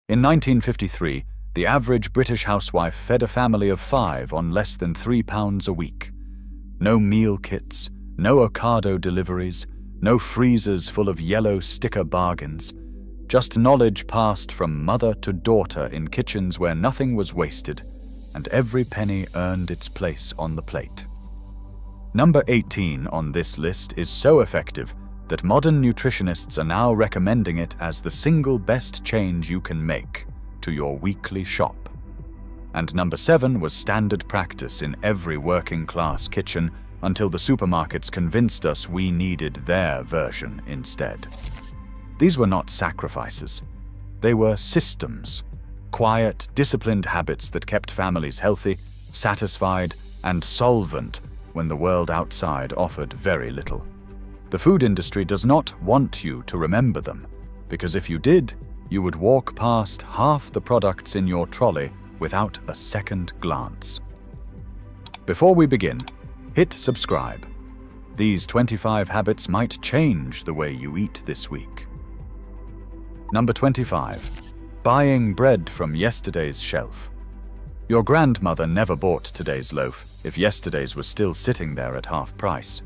In 1953, the average British housewife fed a family of 5 on less than £3 a week. No meal kits, no Ocado deliveries, no freezers full of yellow sticker bargains. Just knowledge passed from mother to daughter in kitchens where nothing was wasted, and every penny earned its place on the plate. Number 18 on this list is so effective that modern nutritionists are now recommending it as the single best change you can make to your weekly shop. And number 7 was standard practice in every working-class kitchen until the supermarkets convinced us we needed their version instead. These were not sacrifices. They were systems. Quiet, disciplined habits that kept families healthy, satisfied, and solvent when the world outside offered very little. The food industry does not want you to remember them, because if you did, you would walk past half the products in your trolley without a second glance. Before we begin, hit subscribe. These 25 habits might change the way you eat this week. Number 25. Buying bread from yesterday's shelf. Your grandmother never bought today's loaf if yesterday's was still sitting there at half price.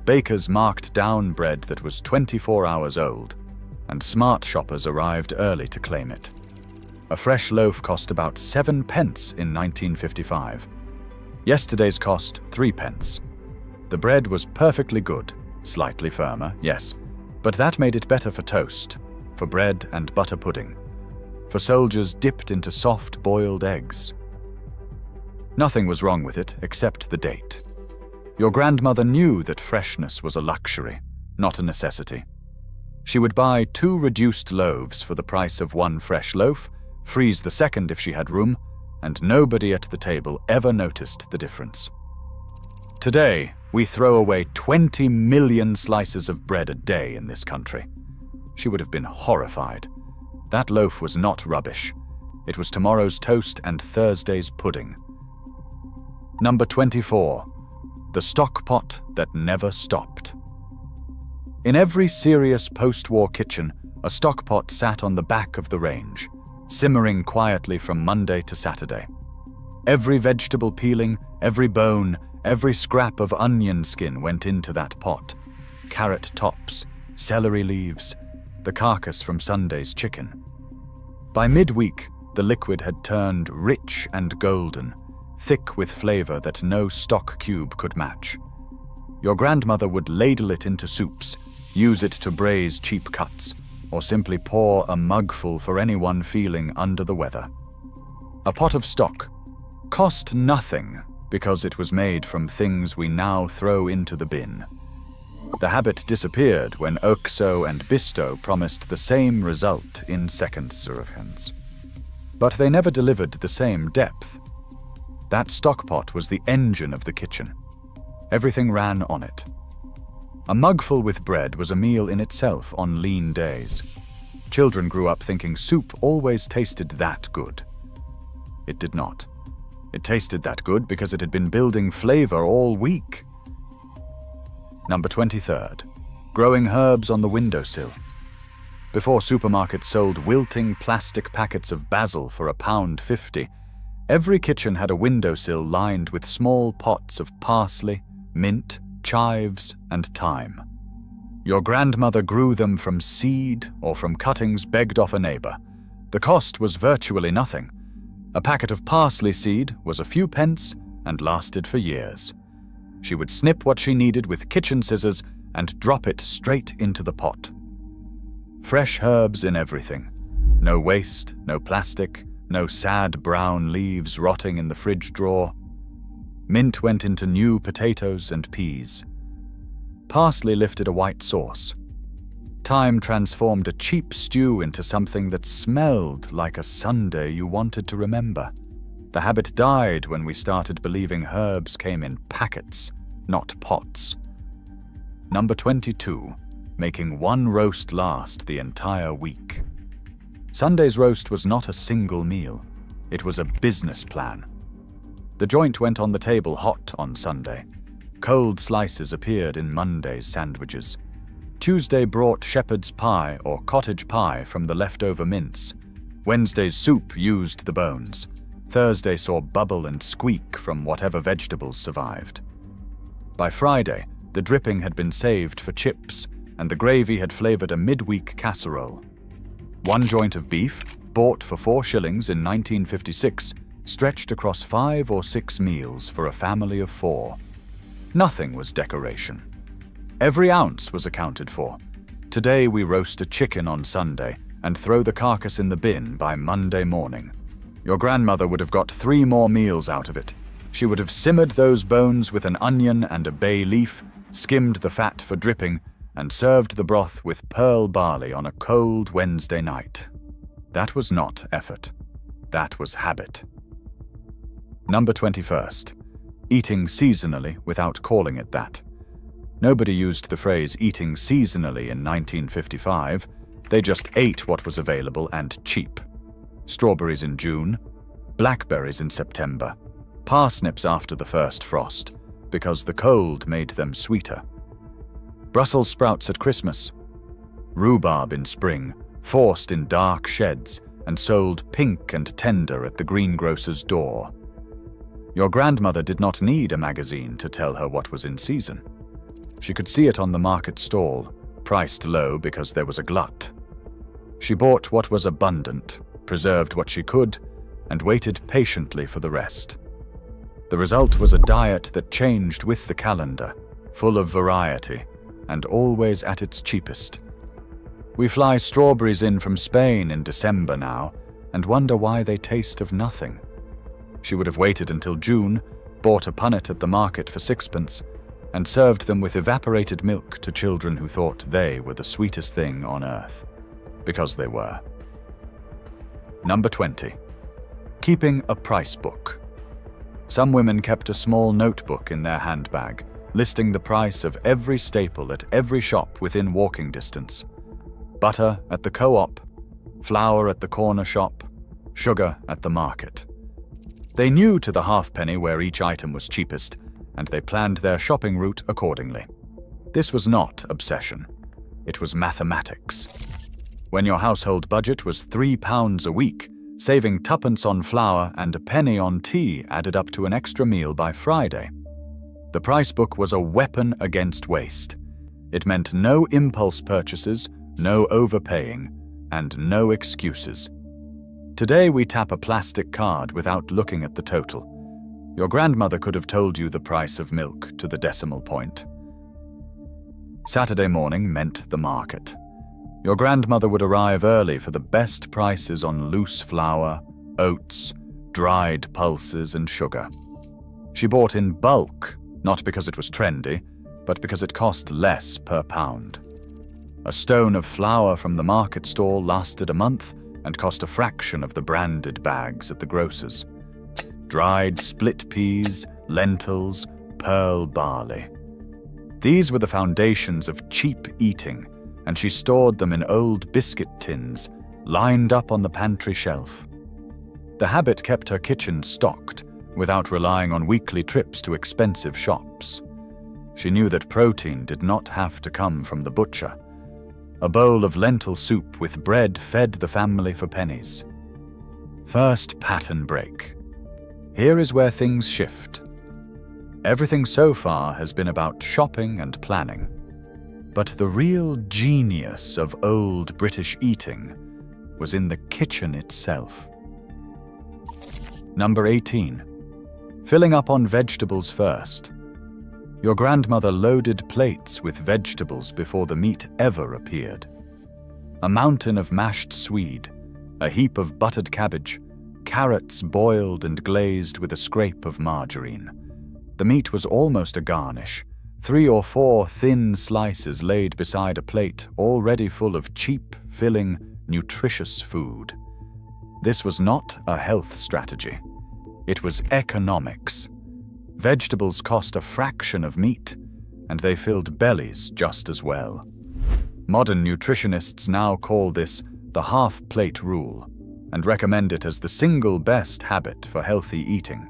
Bakers marked down bread that was 24 hours old, and smart shoppers arrived early to claim it. A fresh loaf cost about 7 pence in 1955. Yesterday's cost 3 pence. The bread was perfectly good, slightly firmer, yes, but that made it better for toast, for bread and butter pudding, for soldiers dipped into soft boiled eggs. Nothing was wrong with it except the date. Your grandmother knew that freshness was a luxury, not a necessity. She would buy 2 reduced loaves for the price of 1 fresh loaf, freeze the second if she had room, and nobody at the table ever noticed the difference. Today, we throw away 20 million slices of bread a day in this country. She would have been horrified. That loaf was not rubbish. It was tomorrow's toast and Thursday's pudding. Number 24. The stock pot that never stopped. In every serious post-war kitchen, a stock pot sat on the back of the range, simmering quietly from Monday to Saturday. Every vegetable peeling, every bone, every scrap of onion skin went into that pot. Carrot tops, celery leaves, the carcass from Sunday's chicken. By midweek, the liquid had turned rich and golden, thick with flavor that no stock cube could match. Your grandmother would ladle it into soups, use it to braise cheap cuts, or simply pour a mugful for anyone feeling under the weather. A pot of stock cost nothing because it was made from things we now throw into the bin. The habit disappeared when Oxo and Bisto promised the same result in second servings. But they never delivered the same depth. That stockpot was the engine of the kitchen. Everything ran on it. A mugful with bread was a meal in itself on lean days. Children grew up thinking soup always tasted that good. It did not. It tasted that good because it had been building flavor all week. Number 23rd. Growing herbs on the windowsill. Before supermarkets sold wilting plastic packets of basil for £1.50, every kitchen had a windowsill lined with small pots of parsley, mint, chives, and thyme. Your grandmother grew them from seed or from cuttings begged off a neighbor. The cost was virtually nothing. A packet of parsley seed was a few pence and lasted for years. She would snip what she needed with kitchen scissors and drop it straight into the pot. Fresh herbs in everything. No waste, no plastic, no sad brown leaves rotting in the fridge drawer. Mint went into new potatoes and peas. Parsley lifted a white sauce. Thyme transformed a cheap stew into something that smelled like a Sunday you wanted to remember. The habit died when we started believing herbs came in packets, not pots. Number 22. Making one roast last the entire week. Sunday's roast was not a single meal. It was a business plan. The joint went on the table hot on Sunday. Cold slices appeared in Monday's sandwiches. Tuesday brought shepherd's pie or cottage pie from the leftover mince. Wednesday's soup used the bones. Thursday saw bubble and squeak from whatever vegetables survived. By Friday, the dripping had been saved for chips, and the gravy had flavored a midweek casserole. One joint of beef, bought for 4 shillings in 1956, stretched across 5 or 6 meals for a family of 4. Nothing was decoration. Every ounce was accounted for. Today we roast a chicken on Sunday and throw the carcass in the bin by Monday morning. Your grandmother would have got 3 more meals out of it. She would have simmered those bones with an onion and a bay leaf, skimmed the fat for dripping, and served the broth with pearl barley on a cold Wednesday night. That was not effort. That was habit. Number 21st. Eating seasonally without calling it that. Nobody used the phrase eating seasonally in 1955. They just ate what was available and cheap. Strawberries in June, blackberries in September, parsnips after the first frost, because the cold made them sweeter. Brussels sprouts at Christmas, rhubarb in spring, forced in dark sheds and sold pink and tender at the greengrocer's door. Your grandmother did not need a magazine to tell her what was in season. She could see it on the market stall, priced low because there was a glut. She bought what was abundant, preserved what she could, and waited patiently for the rest. The result was a diet that changed with the calendar, full of variety, and always at its cheapest. We fly strawberries in from Spain in December now, and wonder why they taste of nothing. She would have waited until June, bought a punnet at the market for 6pence, and served them with evaporated milk to children who thought they were the sweetest thing on earth. Because they were. Number 20. Keeping a price book. Some women kept a small notebook in their handbag, listing the price of every staple at every shop within walking distance. Butter at the co-op, flour at the corner shop, sugar at the market. They knew to the halfpenny where each item was cheapest, and they planned their shopping route accordingly. This was not obsession. It was mathematics. When your household budget was £3 a week, saving 2pence on flour and a penny on tea added up to an extra meal by Friday. The price book was a weapon against waste. It meant no impulse purchases, no overpaying, and no excuses. Today we tap a plastic card without looking at the total. Your grandmother could have told you the price of milk to the decimal point. Saturday morning meant the market. Your grandmother would arrive early for the best prices on loose flour, oats, dried pulses, and sugar. She bought in bulk, not because it was trendy, but because it cost less per pound. A stone of flour from the market stall lasted a month and cost a fraction of the branded bags at the grocer's. Dried split peas, lentils, pearl barley. These were the foundations of cheap eating, and she stored them in old biscuit tins, lined up on the pantry shelf. The habit kept her kitchen stocked, without relying on weekly trips to expensive shops. She knew that protein did not have to come from the butcher. A bowl of lentil soup with bread fed the family for pennies. First pattern break. Here is where things shift. Everything so far has been about shopping and planning. But the real genius of old British eating was in the kitchen itself. Number 18. Filling up on vegetables first. Your grandmother loaded plates with vegetables before the meat ever appeared. A mountain of mashed swede, a heap of buttered cabbage, carrots boiled and glazed with a scrape of margarine. The meat was almost a garnish, 3 or 4 thin slices laid beside a plate already full of cheap, filling, nutritious food. This was not a health strategy. It was economics. Vegetables cost a fraction of meat, and they filled bellies just as well. Modern nutritionists now call this the half-plate rule, and recommend it as the single best habit for healthy eating.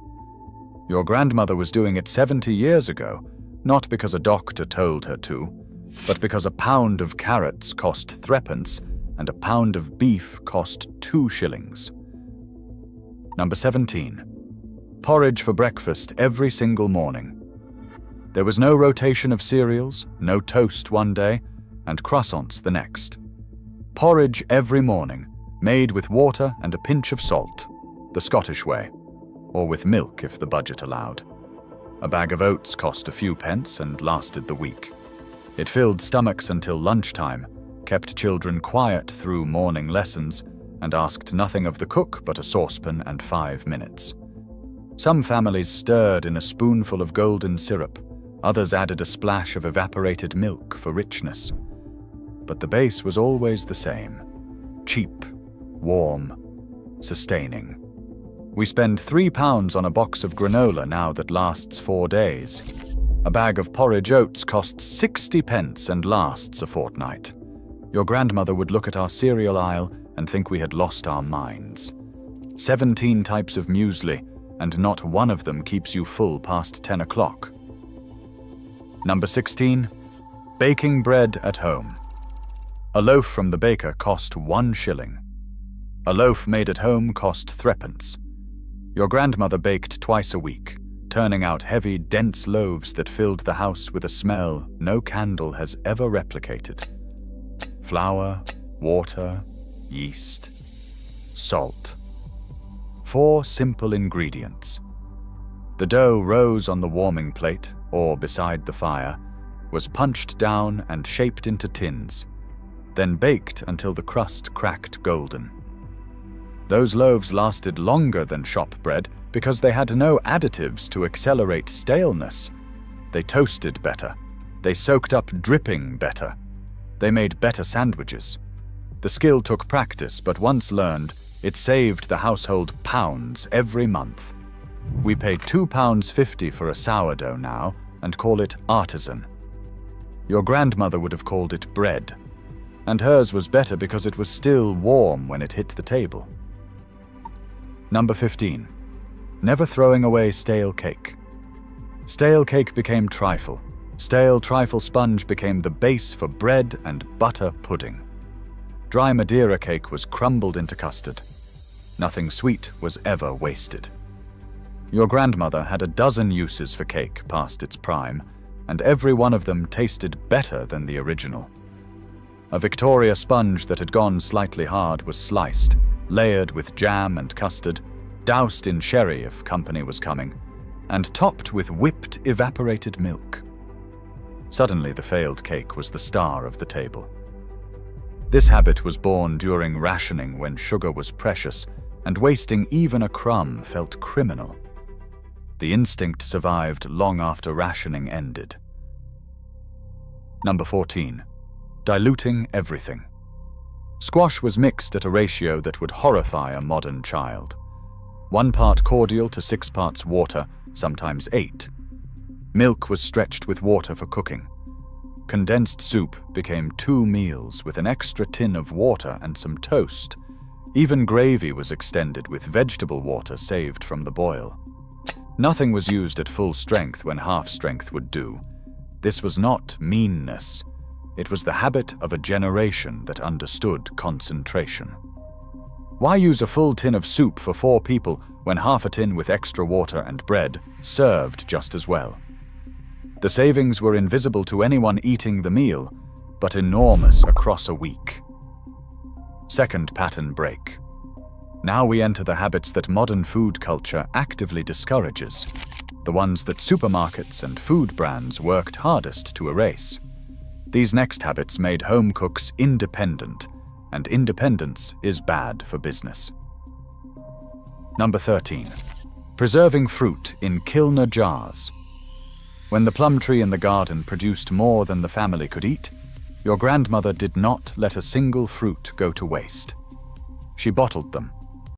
Your grandmother was doing it 70 years ago, not because a doctor told her to, but because a pound of carrots cost 3pence and a pound of beef cost 2 shillings. Number 17. Porridge for breakfast every single morning. There was no rotation of cereals, no toast one day, and croissants the next. Porridge every morning, made with water and a pinch of salt, the Scottish way, or with milk if the budget allowed. A bag of oats cost a few pence and lasted the week. It filled stomachs until lunchtime, kept children quiet through morning lessons, and asked nothing of the cook but a saucepan and 5 minutes. Some families stirred in a spoonful of golden syrup, others added a splash of evaporated milk for richness. But the base was always the same: cheap, warm, sustaining. We spend £3 on a box of granola now that lasts 4 days. A bag of porridge oats costs 60 pence and lasts a fortnight. Your grandmother would look at our cereal aisle and think we had lost our minds. 17 types of muesli, and not one of them keeps you full past 10 o'clock. Number 16. Baking bread at home. A loaf from the baker cost 1 shilling. A loaf made at home cost 3d. Your grandmother baked twice a week, turning out heavy, dense loaves that filled the house with a smell no candle has ever replicated. Flour, water, yeast, salt. 4 simple ingredients. The dough rose on the warming plate, or beside the fire, was punched down and shaped into tins, then baked until the crust cracked golden. Those loaves lasted longer than shop bread because they had no additives to accelerate staleness. They toasted better. They soaked up dripping better. They made better sandwiches. The skill took practice, but once learned, it saved the household pounds every month. We pay £2.50 for a sourdough now and call it artisan. Your grandmother would have called it bread, and hers was better because it was still warm when it hit the table. Number 15. Never throwing away stale cake. Stale cake became trifle. Stale trifle sponge became the base for bread and butter pudding. Dry Madeira cake was crumbled into custard. Nothing sweet was ever wasted. Your grandmother had a dozen uses for cake past its prime, and every one of them tasted better than the original. A Victoria sponge that had gone slightly hard was sliced, layered with jam and custard, doused in sherry if company was coming, and topped with whipped evaporated milk. Suddenly the failed cake was the star of the table. This habit was born during rationing when sugar was precious, and wasting even a crumb felt criminal. The instinct survived long after rationing ended. Number 14. Diluting everything. Squash was mixed at a ratio that would horrify a modern child. 1 part cordial to 6 parts water, sometimes 8. Milk was stretched with water for cooking. Condensed soup became 2 meals with an extra tin of water and some toast. Even gravy was extended with vegetable water saved from the boil. Nothing was used at full strength when half strength would do. This was not meanness. It was the habit of a generation that understood concentration. Why use a full tin of soup for 4 people when half a tin with extra water and bread served just as well? The savings were invisible to anyone eating the meal, but enormous across a week. Second pattern break. Now we enter the habits that modern food culture actively discourages, the ones that supermarkets and food brands worked hardest to erase. These next habits made home cooks independent, and independence is bad for business. Number 13. Preserving fruit in Kilner jars. When the plum tree in the garden produced more than the family could eat, your grandmother did not let a single fruit go to waste. She bottled them,